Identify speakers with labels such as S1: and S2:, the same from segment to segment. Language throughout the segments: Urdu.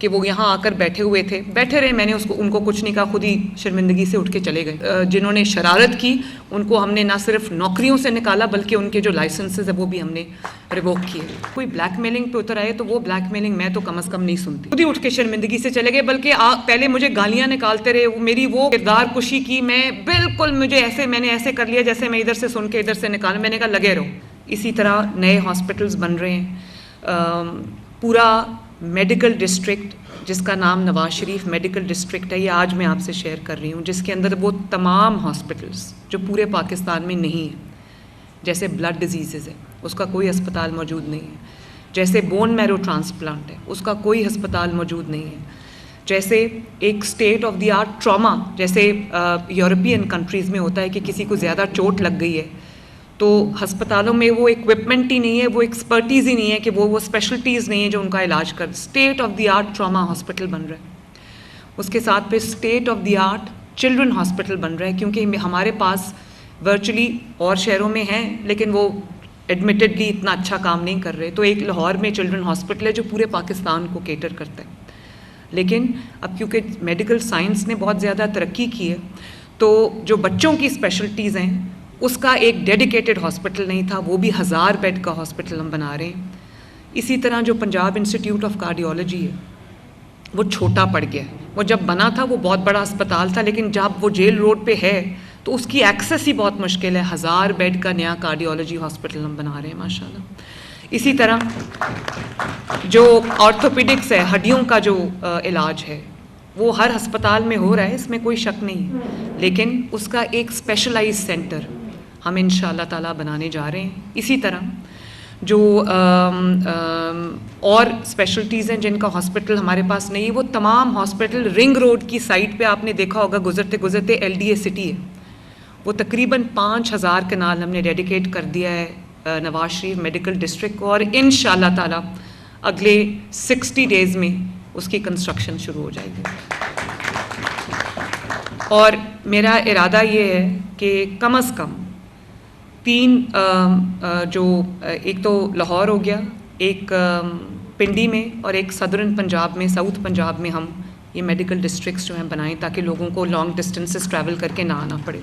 S1: کہ وہ یہاں آ کر بیٹھے رہے. میں نے ان کو کچھ نہیں کہا, خود ہی شرمندگی سے اٹھ کے چلے گئے. جنہوں نے شرارت کی ان کو ہم نے نہ صرف نوکریوں سے نکالا بلکہ ان کے جو لائسنسز ہیں وہ بھی ہم نے ریووک کیے. کوئی بلیک میلنگ پہ اتر آئے تو وہ بلیک میلنگ میں تو کم از کم نہیں سنتی. خود ہی اٹھ کے شرمندگی سے چلے گئے, بلکہ پہلے مجھے گالیاں نکالتے رہے. میری وہ کردار کشی کی, میں بالکل میں نے ایسے کر لیا جیسے میں ادھر سے سن کے ادھر سے نکالا. میں نے کہا لگے رہو. اسی طرح نئے ہاسپٹلز بن رہے ہیں. پورا میڈیکل ڈسٹرکٹ جس کا نام نواز شریف میڈیکل ڈسٹرکٹ ہے, یہ آج میں آپ سے شیئر کر رہی ہوں, جس کے اندر وہ تمام ہاسپٹلز جو پورے پاکستان میں نہیں ہیں. جیسے بلڈ ڈیزیزز ہے, اس کا کوئی ہسپتال موجود نہیں ہے. جیسے بون میرو ٹرانسپلانٹ ہے, اس کا کوئی ہسپتال موجود نہیں ہے. جیسے ایک state of the art trauma, جیسے یورپین کنٹریز میں ہوتا ہے کہ کسی کو زیادہ چوٹ لگ گئی ہے تو ہسپتالوں میں وہ اکوپمنٹ ہی نہیں ہے, وہ ایکسپرٹیز ہی نہیں ہے, کہ وہ اسپیشلٹیز نہیں ہے جو ان کا علاج کر. State of the art trauma hospital بن رہا ہے. اس کے ساتھ پھر state of the art children hospital بن رہا ہے, کیونکہ ہمارے پاس ورچولی اور شہروں میں ہیں لیکن وہ ایڈمیٹڈلی اتنا اچھا کام نہیں کر رہے. تو ایک لاہور میں چلڈرن ہاسپٹل ہے جو پورے پاکستان کو کیٹر کرتا ہے. لیکن اب کیونکہ میڈیکل سائنس نے بہت زیادہ ترقی کی ہے تو جو بچوں کی اسپیشلٹیز ہیں اس کا ایک ڈیڈیکیٹڈ ہاسپٹل نہیں تھا, وہ بھی 1000 بیڈ کا ہاسپٹل ہم بنا رہے ہیں. اسی طرح جو پنجاب انسٹیٹیوٹ آف کارڈیولوجی ہے وہ چھوٹا پڑ گیا ہے. وہ جب بنا تھا وہ بہت بڑا اسپتال تھا, لیکن جب وہ جیل روڈ پہ ہے تو اس کی ایکسیس ہی بہت مشکل ہے. 1000 بیڈ کا نیا کارڈیولوجی ہاسپٹل ہم بنا رہے ہیں ماشاءاللہ. اسی طرح جو آرتھوپیڈکس ہے, ہڈیوں کا جو علاج ہے, وہ ہر ہسپتال میں ہو رہا ہے, اس میں کوئی شک نہیں, لیکن اس کا ایک اسپیشلائز سینٹر ہم انشاءاللہ تعالیٰ بنانے جا رہے ہیں. اسی طرح جو اور اسپیشلٹیز ہیں جن کا ہاسپٹل ہمارے پاس نہیں ہے, وہ تمام ہاسپٹل رنگ روڈ کی سائٹ پہ آپ نے دیکھا ہوگا گزرتے گزرتے LDA سٹی ہے, وہ تقریباً 5000 کنال ہم نے ڈیڈیکیٹ کر دیا ہے نواز شریف میڈیکل ڈسٹرکٹ کو, اور انشاءاللہ تعالیٰ اگلے 60 ڈیز میں اس کی کنسٹرکشن شروع ہو جائے گی. اور میرا ارادہ یہ ہے کہ کم از کم 3 جو ایک تو لاہور ہو گیا, ایک پنڈی میں اور ایک صدرن پنجاب میں, ساؤتھ پنجاب میں ہم یہ میڈیکل ڈسٹرکٹس جو ہیں بنائیں تاکہ لوگوں کو لانگ ڈسٹینسز ٹریول کر کے نہ آنا پڑے.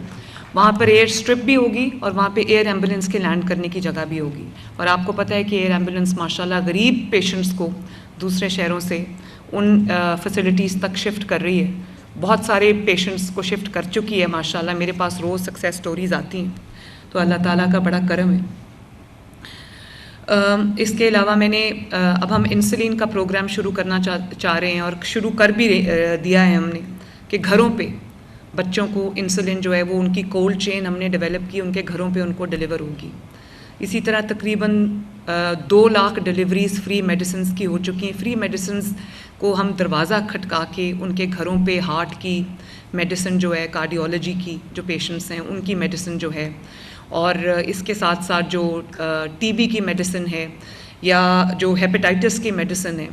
S1: وہاں پر ایئر اسٹرپ بھی ہوگی اور وہاں پہ ایئر ایمبولینس کے لینڈ کرنے کی جگہ بھی ہوگی. اور آپ کو پتہ ہے کہ ایئر ایمبولینس ماشاءاللہ غریب پیشنٹس کو دوسرے شہروں سے ان فیسلٹیز تک شفٹ کر رہی ہے. بہت سارے پیشنٹس کو شفٹ کر چکی ہے ماشاءاللہ. میرے پاس روز سکسیس سٹوریز آتی ہیں, تو اللہ تعالیٰ کا بڑا کرم ہے. اس کے علاوہ میں نے اب ہم انسولین کا پروگرام شروع کرنا چاہ رہے ہیں, اور شروع کر بھی دیا ہے ہم نے, کہ گھروں پہ بچوں کو انسولین جو ہے وہ ان کی کولڈ چین ہم نے ڈیولپ کی, ان کے گھروں پہ ان کو ڈیلیور ہوگی. اسی طرح تقریباً 2 لاکھ ڈیلیوریز فری میڈیسنز کی ہو چکی ہیں. فری میڈیسنز کو ہم دروازہ کھٹکا کے ان کے گھروں پہ ہارٹ کی میڈیسن جو ہے, کارڈیولوجی کی جو پیشنٹس ہیں ان کی میڈیسن جو ہے, اور اس کے ساتھ ساتھ جو TB کی میڈیسن ہے, یا جو ہیپیٹائٹس کی میڈیسن ہے,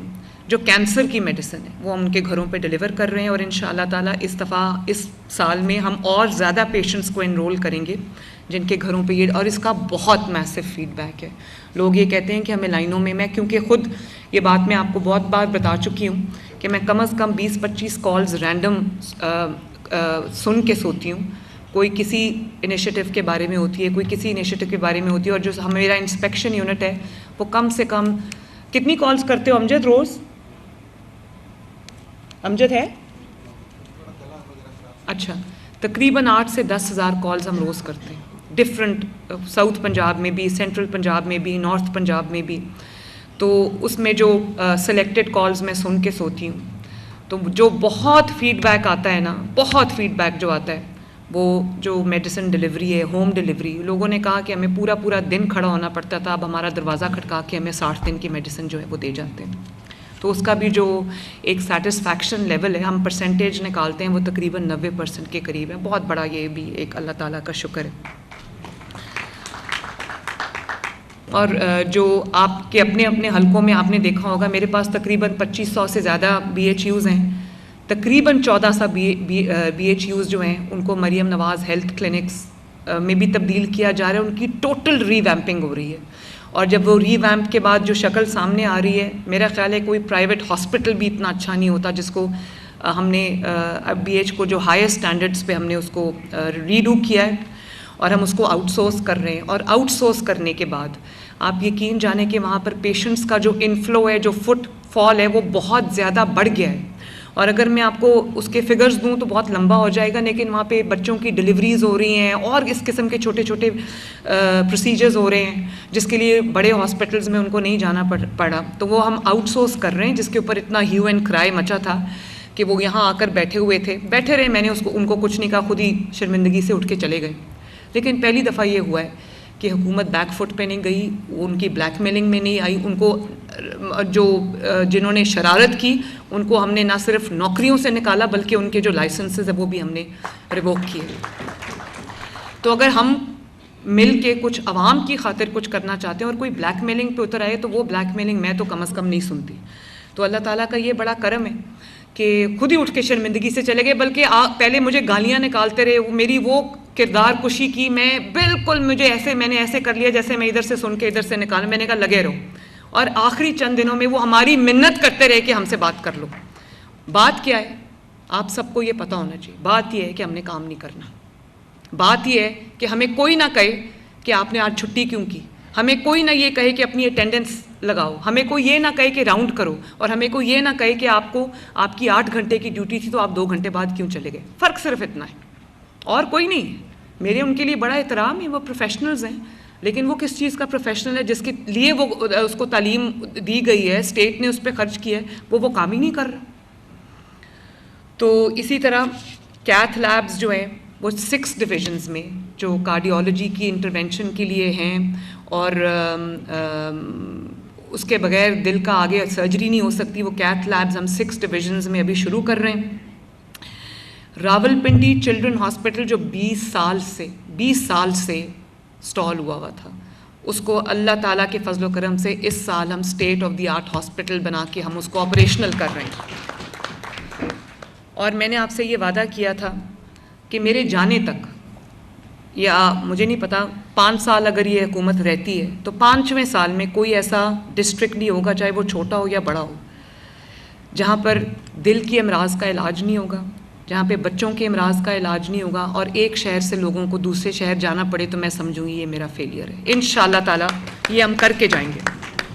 S1: جو کینسر کی میڈیسن ہے, وہ ہم ان کے گھروں پہ ڈیلیور کر رہے ہیں. اور انشاءاللہ تعالیٰ اس دفعہ اس سال میں ہم اور زیادہ پیشنٹس کو انرول کریں گے جن کے گھروں پہ یہ, اور اس کا بہت میسو فیڈ بیک ہے. لوگ یہ کہتے ہیں کہ ہمیں لائنوں میں کیونکہ خود یہ بات میں آپ کو بہت بار بتا چکی ہوں کہ میں کم از کم 20-25 کالز رینڈم سن کے سوتی ہوں. کوئی کسی انیشیٹو کے بارے میں ہوتی ہے, کوئی کسی انیشیٹو کے بارے میں ہوتی ہے, اور جو میرا انسپیکشن یونٹ ہے وہ کم سے کم کتنی کالز کرتے ہو امجد روز؟ امجد ہے اچھا, تقریباً 8 سے 10 ہزار کالز ہم روز کرتے ہیں, ڈفرینٹ ساؤتھ پنجاب میں بھی, سینٹرل پنجاب میں بھی, نارتھ پنجاب میں بھی. تو اس میں جو سلیکٹڈ کالز میں سن کے سوتی ہوں, تو جو بہت فیڈ بیک آتا ہے نا, بہت فیڈ بیک جو آتا ہے, وہ جو میڈیسن ڈیلیوری ہے, ہوم ڈیلیوری. لوگوں نے کہا کہ ہمیں پورا دن کھڑا ہونا پڑتا تھا, اب ہمارا دروازہ کھٹکا کے ہمیں 60 دن کی میڈیسن جو ہے وہ دے جاتے ہیں. تو اس کا بھی جو ایک سیٹسفیکشن لیول ہے, ہم پرسنٹیج نکالتے ہیں, وہ تقریباً 90% کے قریب ہے. بہت بڑا یہ بھی ایک اللہ تعالیٰ کا شکر ہے. اور جو آپ کے اپنے حلقوں میں آپ نے دیکھا ہوگا, میرے پاس تقریباً 2500 سے زیادہ BHUs ہیں. تقریباً 1400 BHUs جو ہیں ان کو مریم نواز ہیلتھ کلینکس میں بھی تبدیل کیا جا رہا ہے. ان کی ٹوٹل ری ویمپنگ ہو رہی ہے, اور جب وہ ری ویمپ کے بعد جو شکل سامنے آ رہی ہے، میرا خیال ہے کوئی پرائیویٹ ہاسپٹل بھی اتنا اچھا نہیں ہوتا جس کو ہم نے BH کو جو ہائر سٹینڈرڈز پہ ہم نے اس کو ریڈو کیا ہے اور ہم اس کو آؤٹ سورس کر رہے ہیں. اور آؤٹ سورس کرنے کے بعد آپ یقین جانیں کہ وہاں پر پیشنٹس کا جو انفلو ہے، جو فٹ فال ہے، وہ بہت زیادہ بڑھ گیا ہے. اور اگر میں آپ کو اس کے فگرز دوں تو بہت لمبا ہو جائے گا، لیکن وہاں پہ بچوں کی ڈلیوریز ہو رہی ہیں اور اس قسم کے چھوٹے چھوٹے پروسیجرز ہو رہے ہیں جس کے لیے بڑے ہاسپٹلز میں ان کو نہیں جانا پڑا. تو وہ ہم آؤٹ سورس کر رہے ہیں، جس کے اوپر اتنا ہیو اینڈ کرائی مچا تھا کہ وہ یہاں آ کر بیٹھے رہے. میں نے ان کو کچھ نہیں کہا، خود ہی شرمندگی سے اٹھ کے چلے گئے. لیکن پہلی دفعہ یہ ہوا ہے کہ حکومت بیک فٹ پہ نہیں گئی، ان کی بلیک میلنگ میں نہیں آئی. ان کو جنہوں نے شرارت کی ان کو ہم نے نہ صرف نوکریوں سے نکالا بلکہ ان کے جو لائسنسز ہیں وہ بھی ہم نے ریووک کیے. تو اگر ہم مل کے کچھ عوام کی خاطر کچھ کرنا چاہتے ہیں اور کوئی بلیک میلنگ پہ اتر آئے تو وہ بلیک میلنگ میں تو کم از کم نہیں سنتی. تو اللہ تعالیٰ کا یہ بڑا کرم ہے کہ خود ہی اٹھ کے شرمندگی سے چلے گئے. بلکہ پہلے مجھے گالیاں نکالتے رہے، میری وہ کردار کشی کی، میں بالکل میں نے ایسے کر لیا جیسے میں ادھر سے سن کے ادھر سے نکالا. میں نے کہا لگے رہو. اور آخری چند دنوں میں وہ ہماری منت کرتے رہے کہ ہم سے بات کر لو. بات کیا ہے آپ سب کو یہ پتہ ہونا چاہیے. بات یہ ہے کہ ہم نے کام نہیں کرنا. بات یہ ہے کہ ہمیں کوئی نہ کہے کہ آپ نے آج چھٹی کیوں کی. ہمیں کوئی نہ یہ کہے کہ اپنی اٹینڈنس لگاؤ. ہمیں کوئی یہ نہ کہے کہ راؤنڈ کرو. اور ہمیں کوئی یہ نہ کہے کہ آپ کی 8 گھنٹے کی ڈیوٹی تھی تو آپ 2 گھنٹے بعد کیوں چلے گئے. فرق صرف اتنا ہے اور کوئی نہیں ہے. میرے ان کے لیے بڑا احترام ہے، وہ پروفیشنلز ہیں. لیکن وہ کس چیز کا پروفیشنل ہے جس کے لیے وہ اس کو تعلیم دی گئی ہے، اسٹیٹ نے اس پہ خرچ کیا ہے، وہ کام ہی نہیں کر رہا. تو اسی طرح کیتھ لیبز جو ہیں وہ 6 ڈویژنز میں جو کارڈیالوجی کی انٹرونشن کے لیے ہیں اور اس کے بغیر دل کا آگے سرجری نہیں ہو سکتی، وہ کیتھ لیبز ہم 6 ڈویژنز میں ابھی شروع کر رہے ہیں. راولپنڈی چلڈرن ہاسپٹل جو 20 سال سے سٹال ہوا تھا، اس کو اللہ تعالیٰ کے فضل و کرم سے اس سال ہم state of the art hospital بنا کے ہم اس کو آپریشنل کر رہے ہیں. اور میں نے آپ سے یہ وعدہ کیا تھا کہ میرے جانے تک، یا مجھے نہیں پتا 5 سال اگر یہ حکومت رہتی ہے تو 5ویں سال میں کوئی ایسا ڈسٹرکٹ نہیں ہوگا، چاہے وہ چھوٹا ہو یا بڑا ہو، جہاں پر دل کی امراض کا علاج نہیں ہوگا، جہاں پہ بچوں کے امراض کا علاج نہیں ہوگا، اور ایک شہر سے لوگوں کو دوسرے شہر جانا پڑے تو میں سمجھوں گی یہ میرا فیلئر ہے. انشاءاللہ تعالیٰ یہ ہم کر کے جائیں گے.